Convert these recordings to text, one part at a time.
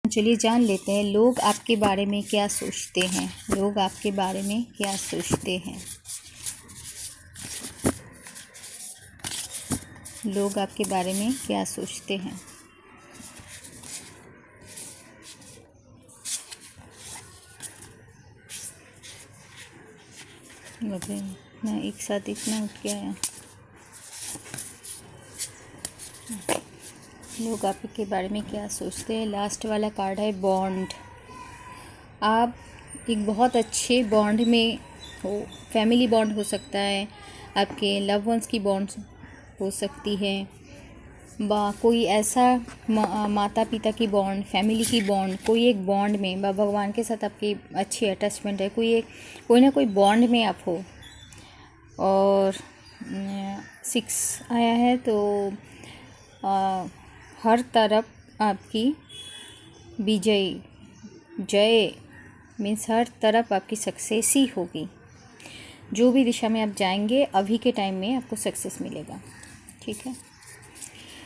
चलिए जान लेते हैं लोग आपके बारे में क्या सोचते हैं। लोग आपके बारे में क्या सोचते हैं। लोग आपके बारे में क्या सोचते हैं। मैं एक साथ इतना उठ के आया। लोग आपके बारे में क्या सोचते हैं। लास्ट वाला कार्ड है बॉन्ड। आप एक बहुत अच्छे बॉन्ड में हो। फैमिली बॉन्ड हो सकता है, आपके लव वंस की बॉन्ड हो सकती है, कोई ऐसा माता पिता की बॉन्ड, फैमिली की बॉन्ड, कोई एक बॉन्ड में भगवान के साथ आपकी अच्छी अटैचमेंट है, कोई ना कोई बॉन्ड में आप हो। और 6 आया है तो हर तरफ आपकी जय मीन्स हर तरफ आपकी सक्सेस ही होगी। जो भी दिशा में आप जाएंगे अभी के टाइम में आपको सक्सेस मिलेगा। ठीक है।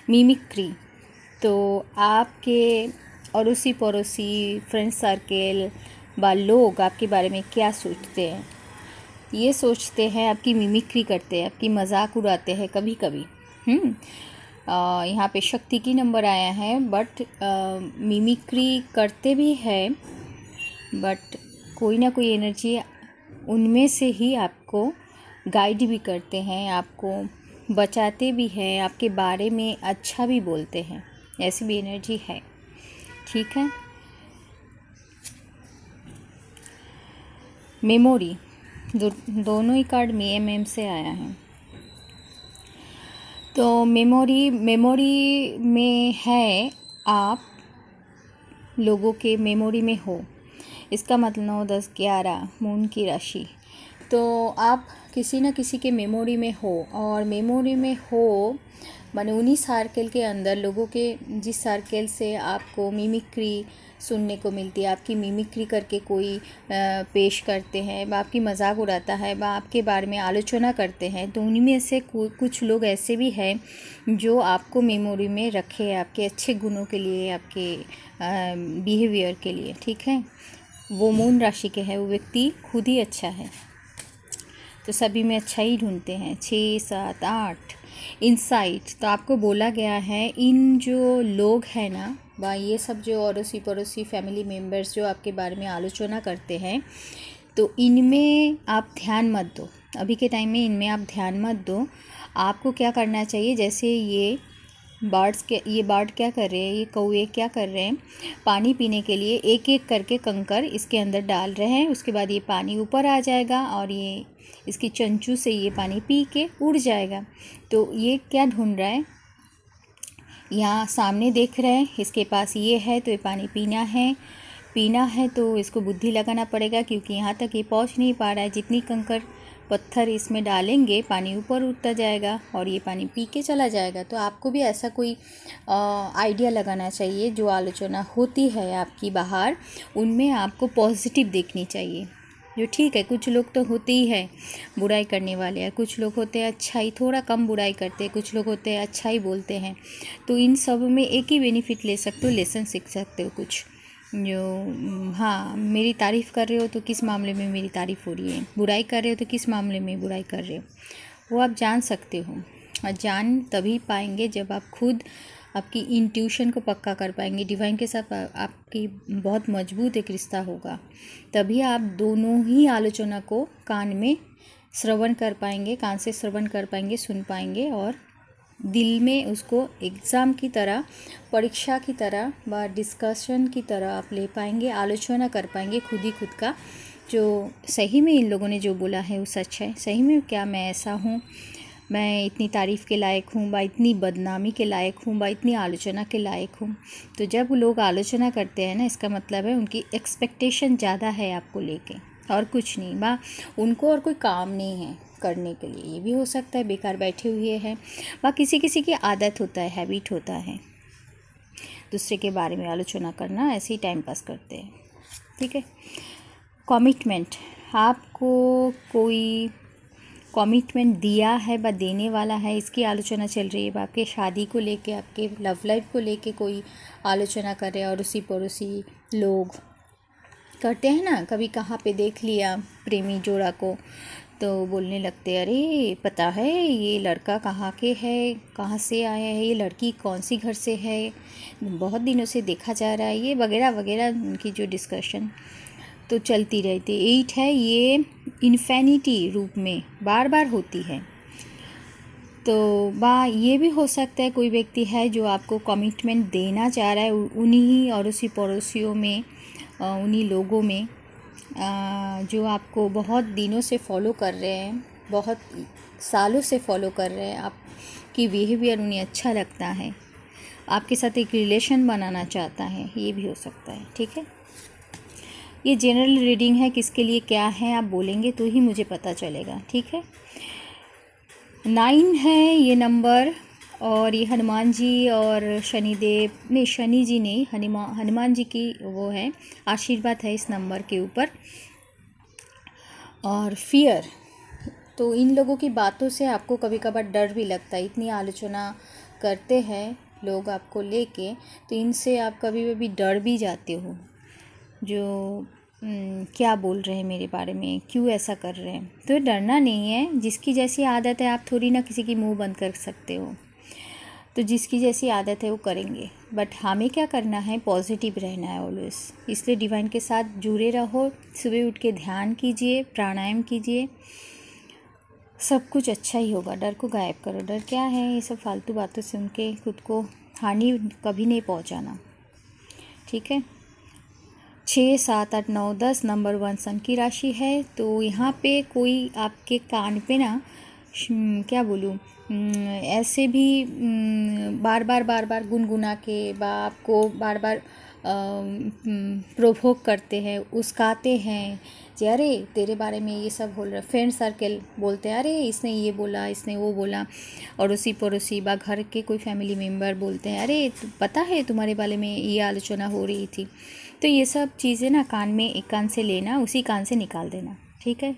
मिमिक्री तो आपके अड़ोसी पड़ोसी, फ्रेंड सर्कल व लोग आपके बारे में क्या सोचते हैं। ये सोचते हैं आपकी मिमिक्री करते हैं, आपकी मजाक उड़ाते हैं कभी कभी। यहाँ पे शक्ति की नंबर आया है, बट मिमिक्री करते भी है, बट कोई ना कोई एनर्जी उनमें से ही आपको गाइड भी करते हैं, आपको बचाते भी हैं, आपके बारे में अच्छा भी बोलते हैं। ऐसी भी एनर्जी है। ठीक है। मेमोरी दोनों ही कार्ड में से आया है। तो मेमोरी में है, आप लोगों के मेमोरी में हो। इसका मतलब 9, 10, 11 मून की राशि। तो आप किसी न किसी के मेमोरी में हो, और मेमोरी में हो माने उन्हीं सर्कल के अंदर लोगों के, जिस सर्कल से आपको मिमिक्री सुनने को मिलती है, आपकी मिमिक्री करके कोई पेश करते हैं, आपकी मजाक उड़ाता है, आपके बारे में आलोचना करते हैं, तो उनमें से कुछ लोग ऐसे भी हैं जो आपको मेमोरी में रखे, आपके अच्छे गुणों के लिए, आपके बिहेवियर के लिए। ठीक है। वो मून राशि के है, वो व्यक्ति खुद ही अच्छा है, तो सभी में अच्छा ही ढूंढते हैं। 6, 7, 8 इनसाइट। तो आपको बोला गया है इन जो लोग हैं ना, ये सब जो अड़ोसी पड़ोसी फैमिली मेम्बर्स जो आपके बारे में आलोचना करते हैं, तो इनमें आप ध्यान मत दो। अभी के टाइम में इनमें आप ध्यान मत दो। आपको क्या करना चाहिए, जैसे ये बर्ड क्या कर रहे हैं, ये कौवे क्या कर रहे हैं, पानी पीने के लिए एक एक करके कंकर इसके अंदर डाल रहे हैं। उसके बाद ये पानी ऊपर आ जाएगा और ये इसकी चंचू से ये पानी पी के उड़ जाएगा। तो ये क्या ढूंढ रहा है, यहाँ सामने देख रहे हैं, इसके पास ये है, तो ये पानी पीना है तो इसको बुद्धि लगाना पड़ेगा, क्योंकि यहाँ तक ये पहुँच नहीं पा रहा है। जितनी कंकर पत्थर इसमें डालेंगे पानी ऊपर उठता जाएगा और ये पानी पी के चला जाएगा। तो आपको भी ऐसा कोई आइडिया लगाना चाहिए। जो आलोचना होती है आपकी बाहर, उनमें आपको पॉजिटिव देखनी चाहिए। जो ठीक है, कुछ लोग तो होते ही है बुराई करने वाले हैं, कुछ लोग होते हैं अच्छाई, थोड़ा कम बुराई करते हैं, कुछ लोग होते हैं अच्छाई बोलते हैं। तो इन सब में एक ही बेनिफिट ले सकते हो, लेसन सीख सकते हो कुछ। जो हाँ, मेरी तारीफ़ कर रहे हो तो किस मामले में मेरी तारीफ़ हो रही है, बुराई कर रहे हो तो किस मामले में बुराई कर रहे हो, वो आप जान सकते हो। और जान तभी पाएंगे जब आप खुद आपकी इंट्यूशन को पक्का कर पाएंगे। डिवाइन के साथ आपकी बहुत मजबूत एक रिश्ता होगा, तभी आप दोनों ही आलोचना को कान में श्रवण कर पाएंगे, कान से श्रवण कर पाएंगे, सुन पाएंगे, और दिल में उसको एग्ज़ाम की तरह, परीक्षा की तरह व डिस्कशन की तरह आप ले पाएंगे, आलोचना कर पाएंगे खुद ही खुद का। जो सही में इन लोगों ने जो बोला है वो सच है, सही में क्या मैं ऐसा हूँ, मैं इतनी तारीफ़ के लायक हूँ, बा इतनी बदनामी के लायक हूँ, बा इतनी आलोचना के लायक हूँ। तो जब लोग आलोचना करते हैं ना, इसका मतलब है उनकी एक्सपेक्टेशन ज़्यादा है आपको लेके, और कुछ नहीं, बा उनको और कोई काम नहीं है करने के लिए। ये भी हो सकता है बेकार बैठे हुए हैं, बा किसी किसी की आदत होता है, हैबिट होता है दूसरे के बारे में आलोचना करना, ऐसे ही टाइम पास करते हैं। ठीक है। कमिटमेंट, आपको कोई कमिटमेंट दिया है व देने वाला है, इसकी आलोचना चल रही है। आपके शादी को लेके, आपके लव लाइफ को लेके कोई आलोचना कर रहे हैं। और उसी पड़ोसी लोग करते हैं ना, कभी कहाँ पे देख लिया प्रेमी जोड़ा को तो बोलने लगते, अरे पता है ये लड़का कहाँ के है, कहाँ से आया है, ये लड़की कौन सी घर से है, बहुत दिनों से देखा जा रहा है, ये वगैरह वगैरह उनकी जो डिस्कशन तो चलती रहती। 8 है, ये इन्फिनिटी रूप में बार बार होती है। तो ये भी हो सकता है कोई व्यक्ति है जो आपको कमिटमेंट देना चाह रहा है उन्हीं और उसी पड़ोसियों में, उन्हीं लोगों में जो आपको बहुत दिनों से फॉलो कर रहे हैं, बहुत सालों से फॉलो कर रहे हैं, आपकी बिहेवियर उन्हें अच्छा लगता है, आपके साथ एक रिलेशन बनाना चाहता है, ये भी हो सकता है। ठीक है, ये जनरल रीडिंग है, किसके लिए क्या है आप बोलेंगे तो ही मुझे पता चलेगा। ठीक है, 9 है ये नंबर, और ये हनुमान जी और शनिदेव, नहीं शनि जी नहीं, हनुमान जी की वो है, आशीर्वाद है इस नंबर के ऊपर। और फियर, तो इन लोगों की बातों से आपको कभी कभार डर भी लगता है, इतनी आलोचना करते हैं लोग आपको लेके, तो इनसे आप कभी कभी डर भी जाते हो, जो क्या बोल रहे हैं मेरे बारे में, क्यों ऐसा कर रहे हैं। तो डरना नहीं है, जिसकी जैसी आदत है, आप थोड़ी ना किसी की मुंह बंद कर सकते हो, तो जिसकी जैसी आदत है वो करेंगे। बट हमें क्या करना है, पॉजिटिव रहना है ऑलवेज। इसलिए डिवाइन के साथ जुड़े रहो, सुबह उठ के ध्यान कीजिए, प्राणायाम कीजिए, सब कुछ अच्छा ही होगा। डर को गायब करो। डर क्या है, ये सब फालतू बातों से उनके खुद को हानि कभी नहीं पहुंचाना। ठीक है, 6, 7, 8, 9, 10 नंबर 1 सन की राशि है। तो यहाँ पे कोई आपके कान पे ना क्या बोलूँ, ऐसे भी बार बार गुनगुना के आपको बार बार प्रोवोक करते हैं, उस्काते हैं, कि अरे तेरे बारे में ये सब बोल रहे। फ्रेंड सर्कल बोलते हैं, अरे इसने ये बोला, इसने वो बोला। और उसी पड़ोसी घर के कोई फैमिली मेम्बर बोलते हैं, अरे पता है तुम्हारे बारे में ये आलोचना हो रही थी। तो ये सब चीज़ें ना कान में एक कान से लेना, उसी कान से निकाल देना। ठीक है,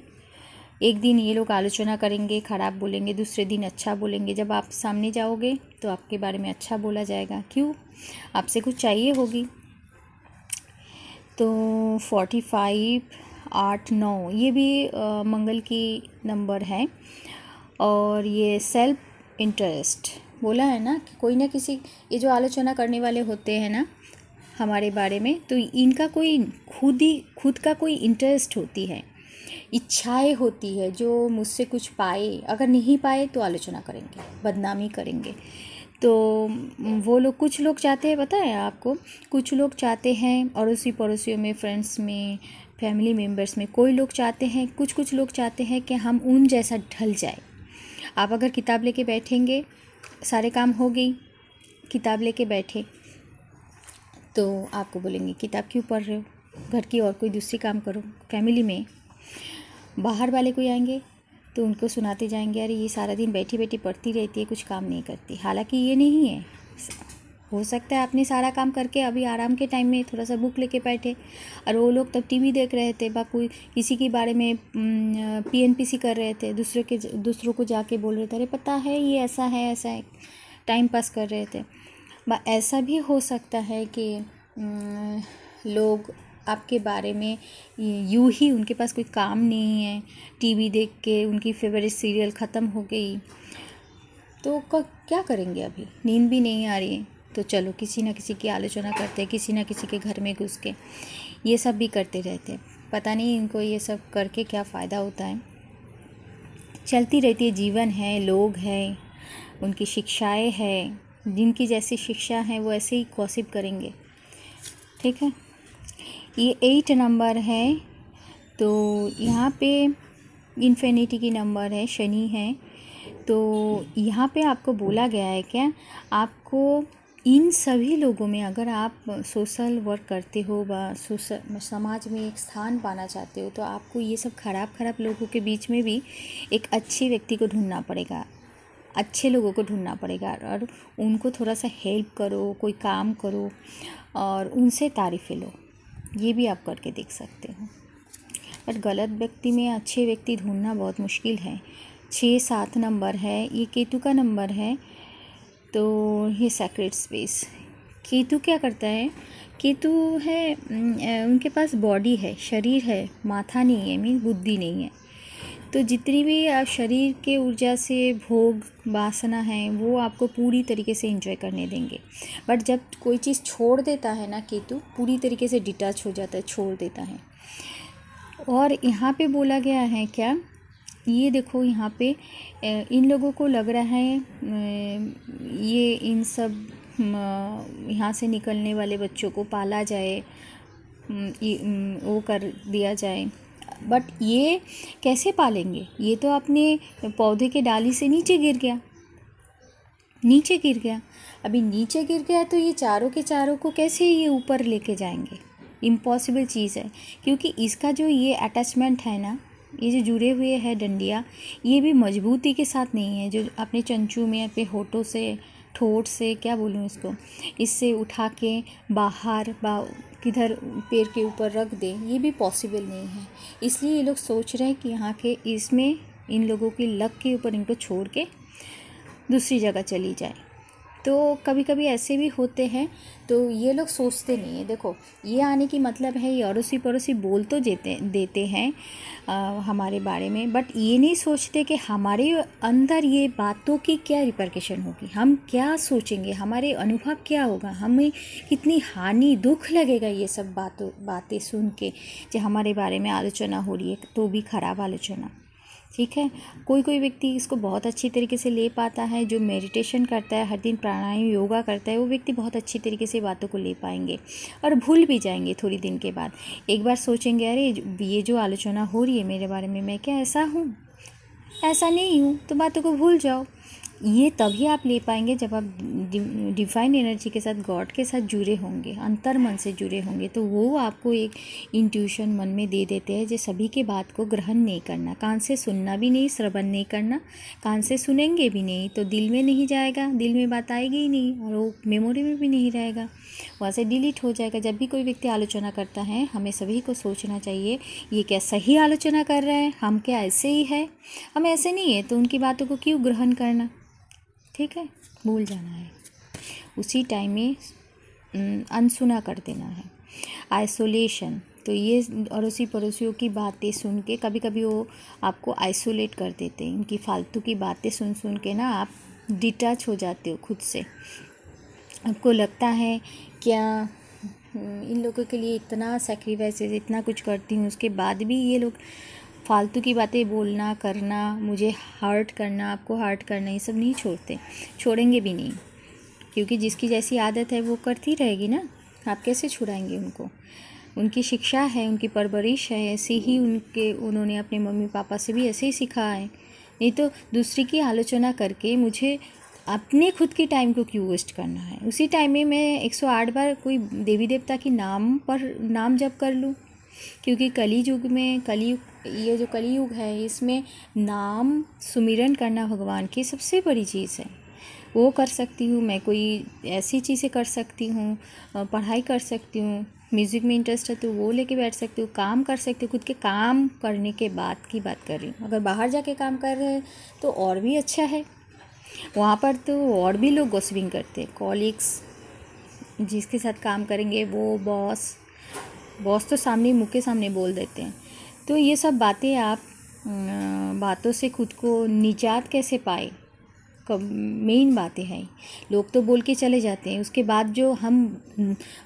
एक दिन ये लोग आलोचना करेंगे, ख़राब बोलेंगे, दूसरे दिन अच्छा बोलेंगे। जब आप सामने जाओगे तो आपके बारे में अच्छा बोला जाएगा, क्यों, आपसे कुछ चाहिए होगी। तो 45, 8, 9 ये भी मंगल की नंबर है। और ये सेल्फ इंटरेस्ट बोला है ना, कि कोई ना किसी, ये जो आलोचना करने वाले होते हैं ना हमारे बारे में, तो इनका कोई खुद का कोई इंटरेस्ट होती है, इच्छाएं होती है, जो मुझसे कुछ पाए, अगर नहीं पाए तो आलोचना करेंगे, बदनामी करेंगे। तो वो लोग, कुछ लोग चाहते हैं, पता है आपको, कुछ लोग चाहते हैं, और उसी पड़ोसियों में, फ्रेंड्स में, फैमिली मेम्बर्स में कोई लोग चाहते हैं, कुछ लोग चाहते हैं कि हम उन जैसा ढल जाए। आप अगर किताब लेके बैठेंगे, सारे काम हो गई, किताब लेके बैठे, तो आपको बोलेंगे किताब क्यों पढ़ रहे हो, घर की और कोई दूसरी काम करो। फैमिली में बाहर वाले कोई आएंगे तो उनको सुनाते जाएंगे, अरे ये सारा दिन बैठी बैठी पढ़ती रहती है, कुछ काम नहीं करती। हालांकि ये नहीं है, हो सकता है आपने सारा काम करके अभी आराम के टाइम में थोड़ा सा बुक लेके बैठे, और वो लोग तब टीवी देख रहे थे, कोई किसी के बारे में PNPC कर रहे थे, दूसरों को जाके बोल रहे थे, अरे पता है ये ऐसा है, टाइम पास कर रहे थे। ऐसा भी हो सकता है कि लोग आपके बारे में यूं ही, उनके पास कोई काम नहीं है, टीवी देख के उनकी फेवरेट सीरियल ख़त्म हो गई, तो क्या करेंगे, अभी नींद भी नहीं आ रही है, तो चलो किसी ना किसी की आलोचना करते हैं, किसी ना किसी के घर में घुस के ये सब भी करते रहते हैं। पता नहीं इनको ये सब करके क्या फ़ायदा होता है। चलती रहती है, जीवन है, लोग हैं, उनकी शिक्षाएं हैं, जिनकी जैसी शिक्षा है वो ऐसे ही गॉसिप करेंगे। ठीक है, ये 8 नंबर है। तो यहाँ पे इन्फिनिटी की नंबर है, शनि है। तो यहाँ पे आपको बोला गया है क्या, आपको इन सभी लोगों में, अगर आप सोशल वर्क करते हो व समाज में एक स्थान पाना चाहते हो, तो आपको ये सब खराब लोगों के बीच में भी एक अच्छे व्यक्ति को ढूंढना पड़ेगा, अच्छे लोगों को ढूंढना पड़ेगा, और उनको थोड़ा सा हेल्प करो, कोई काम करो और उनसे तारीफ़ें लो। ये भी आप करके देख सकते हो। बट गलत व्यक्ति में अच्छे व्यक्ति ढूंढना बहुत मुश्किल है। 6-7 नंबर है, ये केतु का नंबर है। तो ये सैक्रेड स्पेस, केतु क्या करता है? केतु है उनके पास बॉडी है, शरीर है, माथा नहीं है, मीन बुद्धि नहीं है। तो जितनी भी आप शरीर के ऊर्जा से भोग वासना है वो आपको पूरी तरीके से एंजॉय करने देंगे। बट जब कोई चीज़ छोड़ देता है ना केतु, पूरी तरीके से डिटैच हो जाता है, छोड़ देता है। और यहाँ पे बोला गया है क्या, ये देखो यहाँ पे इन लोगों को लग रहा है ये इन सब यहाँ से निकलने वाले बच्चों को पाला जाए, वो कर दिया जाए। बट ये कैसे पालेंगे? ये तो अपने पौधे के डाली से नीचे गिर गया, नीचे गिर गया। अभी नीचे गिर गया तो ये चारों के चारों को कैसे ये ऊपर लेके जाएंगे? इम्पॉसिबल चीज़ है, क्योंकि इसका जो ये अटैचमेंट है ना, ये जो जुड़े हुए है डंडियाँ, ये भी मजबूती के साथ नहीं है। जो अपने चंचू में अपने होठों से, ठोठ से, क्या बोलूँ इसको, इससे उठा के बाहर किधर पेड़ के ऊपर रख दे, ये भी पॉसिबल नहीं है। इसलिए ये लोग सोच रहे हैं कि यहाँ के इसमें इन लोगों की लक के ऊपर इनको छोड़ के दूसरी जगह चली जाए। तो कभी कभी ऐसे भी होते हैं, तो ये लोग सोचते नहीं है। देखो ये आने की मतलब है, ये अड़ोसी पड़ोसी बोल तो देते हैं हमारे बारे में, बट ये नहीं सोचते कि हमारे अंदर ये बातों की क्या रिपरकशन होगी, हम क्या सोचेंगे, हमारे अनुभव क्या होगा, हमें कितनी हानि, दुख लगेगा ये सब बातें सुन के, जो हमारे बारे में आलोचना हो रही है, तो भी खराब आलोचना। ठीक है, कोई व्यक्ति इसको बहुत अच्छी तरीके से ले पाता है, जो मेडिटेशन करता है, हर दिन प्राणायाम योगा करता है, वो व्यक्ति बहुत अच्छी तरीके से बातों को ले पाएंगे और भूल भी जाएंगे थोड़ी दिन के बाद। एक बार सोचेंगे अरे ये जो आलोचना हो रही है मेरे बारे में, मैं क्या ऐसा हूँ, ऐसा नहीं हूँ, तो बातों को भूल जाओ। ये तभी आप ले पाएंगे जब आप डिवाइन एनर्जी के साथ, गॉड के साथ जुड़े होंगे, अंतर मन से जुड़े होंगे। तो वो आपको एक इंट्यूशन मन में दे देते हैं, जो सभी के बात को ग्रहण नहीं करना, कान से सुनना भी नहीं, श्रवण नहीं करना, कान से सुनेंगे भी नहीं तो दिल में नहीं जाएगा, दिल में बात आएगी ही नहीं, और वो मेमोरी में भी नहीं रहेगा, वहाँ से डिलीट हो जाएगा। जब भी कोई व्यक्ति आलोचना करता है, हमें सभी को सोचना चाहिए ये क्या सही आलोचना कर रहे हैं, हम क्या ऐसे ही है, हम ऐसे नहीं है, तो उनकी बातों को क्यों ग्रहण करना। ठीक है, भूल जाना है, उसी टाइम में अनसुना कर देना है। आइसोलेशन, तो ये अड़ोसी पड़ोसियों की बातें सुन के कभी कभी वो आपको आइसोलेट कर देते हैं। इनकी फालतू की बातें सुन के ना आप डिटैच हो जाते हो खुद से। आपको लगता है क्या इन लोगों के लिए इतना सैक्रिफाइसेस, इतना कुछ करती हूँ, उसके बाद भी ये लोग फालतू की बातें बोलना, करना, मुझे हर्ट करना, आपको हर्ट करना, ये सब नहीं छोड़ते, छोड़ेंगे भी नहीं, क्योंकि जिसकी जैसी आदत है वो करती रहेगी ना। आप कैसे छुड़ाएंगे उनको? उनकी शिक्षा है, उनकी परवरिश है, ऐसे ही उन्होंने अपने मम्मी पापा से भी ऐसे ही सीखा है। नहीं तो दूसरी की आलोचना करके मुझे अपने खुद के टाइम को क्यों वेस्ट करना है? उसी टाइम में मैं 108 बार कोई देवी देवता की नाम जप कर लूँ, क्योंकि कलियुग में, ये जो कलियुग है, इसमें नाम सुमिरन करना भगवान की सबसे बड़ी चीज़ है। वो कर सकती हूँ मैं, कोई ऐसी चीज़ें कर सकती हूँ, पढ़ाई कर सकती हूँ, म्यूज़िक में इंटरेस्ट है तो वो लेके बैठ सकती हूँ, काम कर सकती हूँ। खुद के काम करने के बाद की बात कर रही हूँ। अगर बाहर जाके काम कर रहे हैं तो और भी अच्छा है, वहाँ पर तो और भी लोग गॉसिपिंग करते हैं, कॉलीग्स जिसके साथ काम करेंगे, वो बॉस तो सामने, मुँह के सामने बोल देते हैं। तो ये सब बातें, आप बातों से खुद को निजात कैसे पाए, मेन बातें हैं। लोग तो बोल के चले जाते हैं, उसके बाद जो हम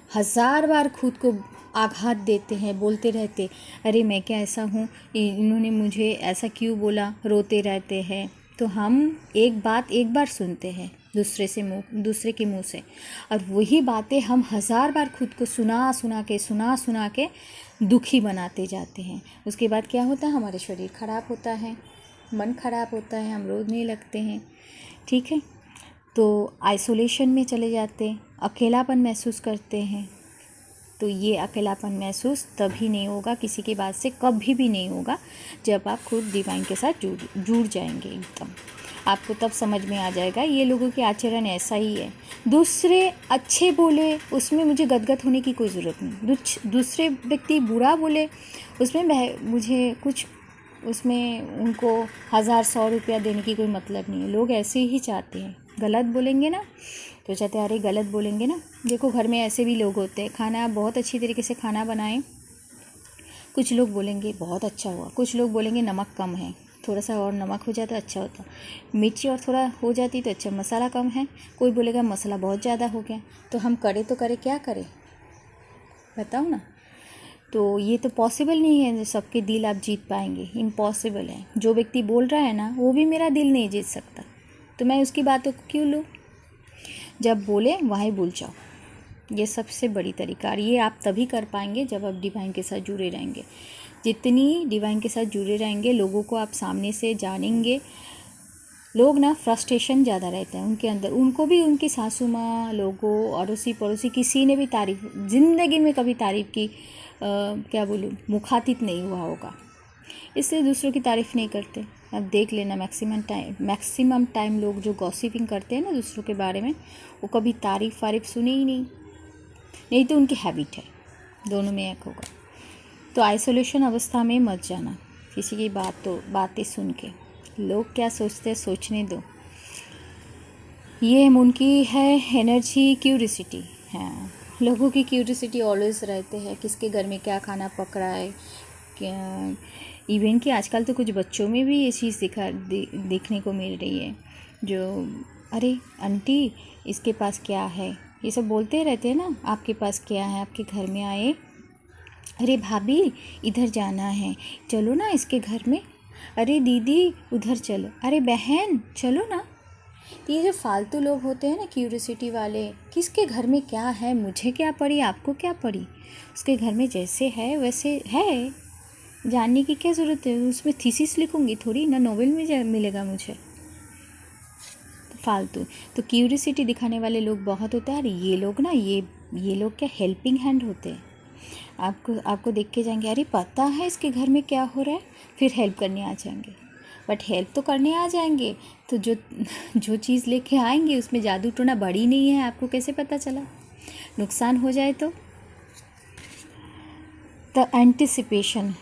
1000 बार खुद को आघात देते हैं, बोलते रहते, अरे मैं क्या ऐसा हूँ, इन्होंने मुझे ऐसा क्यों बोला, रोते रहते हैं। तो हम एक बार सुनते हैं दूसरे के मुंह से, और वही बातें हम 1000 बार खुद को सुना के दुखी बनाते जाते हैं। उसके बाद क्या होता है, हमारे शरीर खराब होता है, मन खराब होता है, हम रोने लगते हैं। ठीक है, तो आइसोलेशन में चले जाते हैं, अकेलापन महसूस करते हैं। तो ये अकेलापन महसूस तभी नहीं होगा, किसी की बात से कभी भी नहीं होगा, जब आप खुद डिवाइन के साथ जुड़ जाएंगे एकदम। आपको तब समझ में आ जाएगा ये लोगों के आचरण ऐसा ही है। दूसरे अच्छे बोले उसमें मुझे गदगद होने की कोई ज़रूरत नहीं, दूसरे व्यक्ति बुरा बोले उसमें मुझे कुछ उसमें उनको 1000-100 रुपया देने की कोई मतलब नहीं है। लोग ऐसे ही चाहते हैं, गलत बोलेंगे ना तो चाहते हैं अरे गलत बोलेंगे ना। देखो घर में ऐसे भी लोग होते हैं, खाना आप बहुत अच्छी तरीके से खाना बनाएं, कुछ लोग बोलेंगे बहुत अच्छा हुआ, कुछ लोग बोलेंगे नमक कम है, थोड़ा सा और नमक हो जाता अच्छा होता, मिर्ची और थोड़ा हो जाती तो अच्छा, मसाला कम है, कोई बोलेगा मसाला बहुत ज़्यादा हो गया। तो हम करे तो करे क्या करें, बताओ ना। तो ये तो पॉसिबल नहीं है सबके दिल आप जीत पाएंगे, इम्पॉसिबल है। जो व्यक्ति बोल रहा है ना वो भी मेरा दिल नहीं जीत सकता, तो मैं उसकी बातों को क्यों लूँ। जब बोले वहीं भूल जाओ, ये सबसे बड़ी तरीका। और ये आप तभी कर पाएंगे जब आप डिवाइन के साथ जुड़े रहेंगे। जितनी डिवाइन के साथ जुड़े रहेंगे, लोगों को आप सामने से जानेंगे। लोग ना फ्रस्ट्रेशन ज़्यादा रहता है उनके अंदर, उनको भी उनकी सासू माँ, लोगों, अड़ोसी पड़ोसी किसी ने भी तारीफ़ ज़िंदगी में कभी तारीफ़ की क्या बोलूँ मुखातिब नहीं हुआ होगा, इसलिए दूसरों की तारीफ़ नहीं करते। अब देख लेना मैक्सिमम टाइम लोग जो गॉसिपिंग करते हैं ना दूसरों के बारे में, वो कभी तारीफ़ वारीफ़ सुने ही नहीं तो उनकी हैबिट है, दोनों में एक होगा। तो आइसोलेशन अवस्था में मत जाना किसी की बातें सुन के। लोग क्या सोचते हैं सोचने दो। ये उनकी है एनर्जी, क्यूरियोसिटी। हाँ, लोगों की क्यूरियोसिटी ऑलवेज रहते हैं, किसके घर में क्या खाना पक रहा है, क्या इवन कि आजकल तो कुछ बच्चों में भी ये चीज़ देखने को मिल रही है, जो अरे आंटी इसके पास क्या है, ये सब बोलते रहते हैं ना, आपके पास क्या है, आपके घर में आए, अरे भाभी इधर जाना है चलो ना इसके घर में, अरे दीदी उधर चलो, अरे बहन चलो ना। तो ये जो फालतू लोग होते हैं ना क्यूरियोसिटी वाले, किसके घर में क्या है, मुझे क्या पड़ी, आपको क्या पड़ी, उसके घर में जैसे है वैसे है, जानने की क्या ज़रूरत है। उसमें थीसिस लिखूंगी थोड़ी ना, नोवेल में मिलेगा मुझे। तो फालतू तो क्यूरियोसिटी दिखाने वाले लोग बहुत होते हैं। और ये लोग ना ये लोग क्या हेल्पिंग हैंड होते हैं। आपको देख के जाएंगे, अरे पता है इसके घर में क्या हो रहा है, फिर हेल्प करने आ जाएंगे। बट हेल्प तो करने आ जाएंगे, तो जो चीज़ लेके आएंगे उसमें जादू टोना बड़ी नहीं है, आपको कैसे पता चला, नुकसान हो जाए तो एंटिसिपेशन।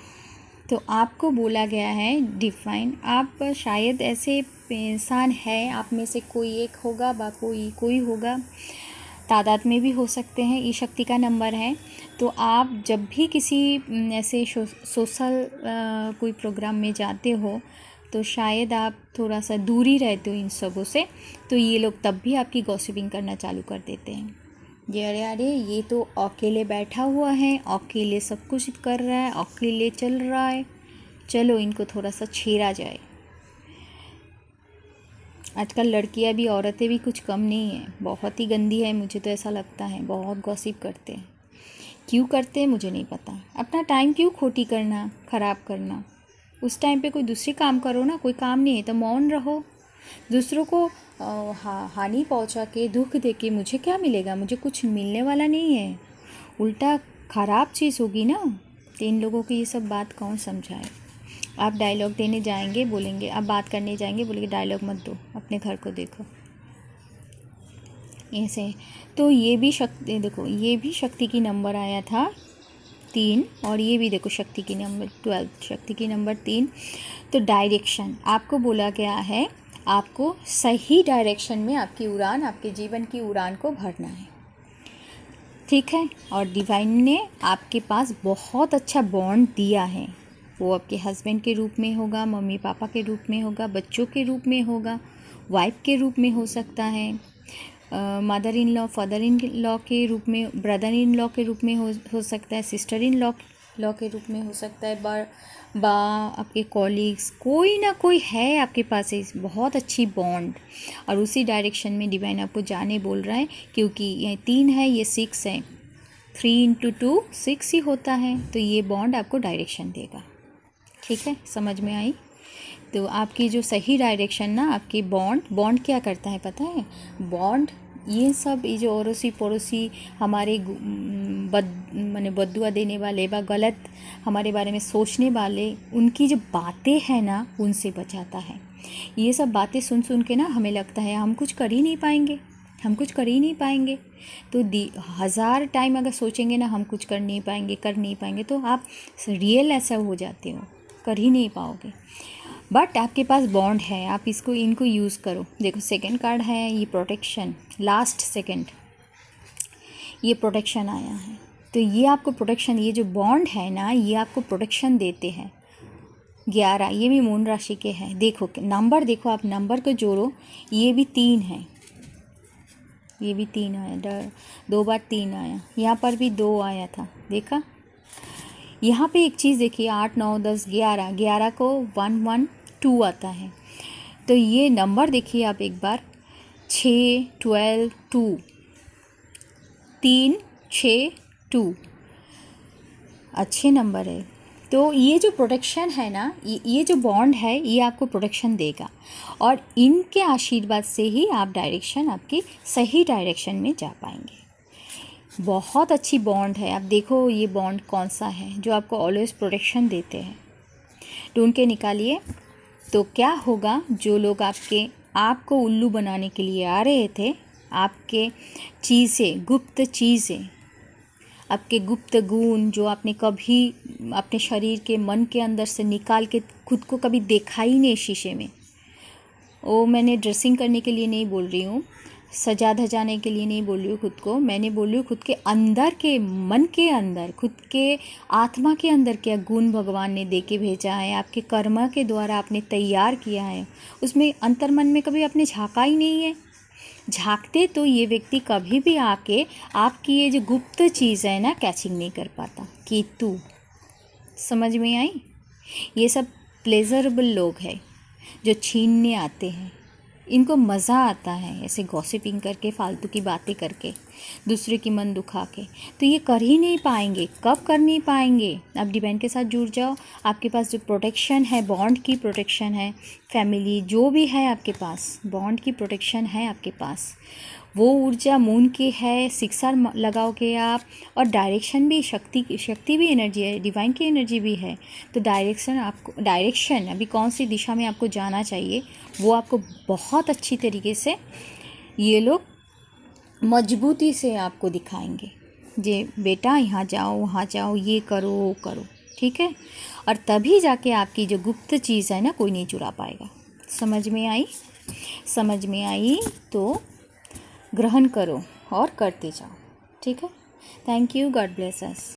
तो आपको बोला गया है डिफाइन, आप शायद ऐसे इंसान है, आप में से कोई एक होगा, कोई होगा, तादाद में भी हो सकते हैं, ये शक्ति का नंबर है। तो आप जब भी किसी ऐसे सोशल कोई प्रोग्राम में जाते हो, तो शायद आप थोड़ा सा दूरी रहते हो इन सबों से, तो ये लोग तब भी आपकी गॉसिपिंग करना चालू कर देते हैं। ये अरे ये तो अकेले बैठा हुआ है, अकेले सब कुछ कर रहा है, अकेले चल रहा है, चलो इनको थोड़ा सा छेड़ा जाए। आजकल लड़कियां भी औरतें भी कुछ कम नहीं है, बहुत ही गंदी है, मुझे तो ऐसा लगता है, बहुत गॉसिप करते हैं। क्यों करते हैं मुझे नहीं पता, अपना टाइम क्यों खोटी करना, ख़राब करना। उस टाइम पे कोई दूसरी काम करो ना, कोई काम नहीं है तो मौन रहो। दूसरों को हानि पहुंचा के, दुख दे के मुझे क्या मिलेगा, मुझे कुछ मिलने वाला नहीं है, उल्टा ख़राब चीज़ होगी ना। तो इन लोगों की ये सब बात कौन समझाए। आप डायलॉग देने जाएंगे बोलेंगे, आप बात करने जाएंगे बोलेंगे डायलॉग मत दो, अपने घर को देखो, ऐसे। तो ये भी शक्ति, देखो ये भी शक्ति की नंबर आया था 3, और ये भी देखो शक्ति की नंबर 12, शक्ति की नंबर 3। तो डायरेक्शन आपको बोला गया है, आपको सही डायरेक्शन में आपकी उड़ान, आपके जीवन की उड़ान को भरना है, ठीक है। और डिवाइन ने आपके पास बहुत अच्छा बॉन्ड दिया है, वो आपके हस्बैंड के रूप में होगा, मम्मी पापा के रूप में होगा, बच्चों के रूप में होगा, वाइफ के रूप में हो सकता है, mother in law, father in law के रूप में, ब्रदर इन लॉ के रूप में हो सकता है, सिस्टर इन लॉ के रूप में हो सकता है, आपके कॉलीग्स, कोई ना कोई है आपके पास बहुत अच्छी बॉन्ड। और उसी डायरेक्शन में डिवाइन आपको जाने बोल रहा है, क्योंकि ये 3 है, ये 6 है, 3 × 2 6 ही होता है। तो ये बॉन्ड आपको डायरेक्शन देगा, ठीक है, समझ में आई। तो आपकी जो सही डायरेक्शन ना, आपकी बॉन्ड क्या करता है पता है, बॉन्ड ये सब, ये जो अड़ोसी पड़ोसी हमारे माने बद्दुआ देने वाले व गलत हमारे बारे में सोचने वाले, उनकी जो बातें हैं ना, उनसे बचाता है। ये सब बातें सुन के ना हमें लगता है हम कुछ कर ही नहीं पाएंगे, तो 1000 टाइम अगर सोचेंगे ना हम कुछ कर नहीं पाएंगे, तो आप रियल ऐसा हो जाते हो, कर ही नहीं पाओगे। बट आपके पास बॉन्ड है, आप इनको यूज़ करो। देखो सेकंड कार्ड है ये प्रोटेक्शन, लास्ट सेकंड ये प्रोटेक्शन आया है। तो ये आपको प्रोटेक्शन, ये जो बॉन्ड है ना, ये आपको प्रोटेक्शन देते हैं। 11 ये भी मून राशि के हैं। देखो नंबर, देखो आप नंबर को जोड़ो, ये भी 3 है, ये भी 3 आया, 2 बार 3 आया, यहाँ पर भी 2 आया था, देखा। यहाँ पे एक चीज़ देखिए, 8 9 10 11, 11 को 1 1 2 आता है। तो ये नंबर देखिए आप एक बार, 6 12 2, 3 6 2 अच्छे नंबर है। तो ये जो प्रोटेक्शन है ना, ये जो बॉन्ड है, ये आपको प्रोटेक्शन देगा और इनके आशीर्वाद से ही आप डायरेक्शन, आपकी सही डायरेक्शन में जा पाएंगे। बहुत अच्छी बॉन्ड है। आप देखो ये बॉन्ड कौन सा है जो आपको ऑलवेज प्रोटेक्शन देते हैं, ढूंढ के निकालिए। तो क्या होगा, जो लोग आपको उल्लू बनाने के लिए आ रहे थे, आपके चीज़ें, गुप्त चीज़ें, आपके गुप्त गुण जो आपने कभी अपने शरीर के, मन के अंदर से निकाल के खुद को कभी देखा ही नहीं शीशे में, वो मैंने ड्रेसिंग करने के लिए नहीं बोल रही हूँ, सजा धजाने के लिए नहीं बोल रही हूँ खुद को, मैंने बोल रही हूँ खुद के अंदर के, मन के अंदर, खुद के आत्मा के अंदर क्या गुण भगवान ने दे के भेजा है, आपके कर्म के द्वारा आपने तैयार किया है, उसमें अंतर्मन में कभी आपने झाँका ही नहीं है। झांकते तो ये व्यक्ति कभी भी आके आपकी ये जो गुप्त चीज़ है ना, कैचिंग नहीं कर पाता। कि तू समझ में आई, ये सब प्लेजरेबल लोग हैं जो छीनने आते हैं, इनको मज़ा आता है ऐसे गॉसिपिंग करके, फालतू की बातें करके, दूसरे की मन दुखा के। तो ये कर ही नहीं पाएंगे। कब कर नहीं पाएंगे? आप डिवाइन के साथ जुड़ जाओ, आपके पास जो प्रोटेक्शन है, बॉन्ड की प्रोटेक्शन है, फैमिली जो भी है आपके पास, बॉन्ड की प्रोटेक्शन है आपके पास, वो ऊर्जा मून की है। शिक्षा लगाओगे आप, और डायरेक्शन भी, शक्ति भी एनर्जी है, डिवाइन की एनर्जी भी है। तो डायरेक्शन अभी कौन सी दिशा में आपको जाना चाहिए, वो आपको बहुत अच्छी तरीके से ये लोग मजबूती से आपको दिखाएंगे। जे बेटा यहाँ जाओ, वहाँ जाओ, ये करो, वो करो, ठीक है। और तभी जाके आपकी जो गुप्त चीज़ है ना, कोई नहीं चुरा पाएगा। समझ में आई? समझ में आई तो ग्रहण करो और करते जाओ, ठीक है। Thank you, God bless us.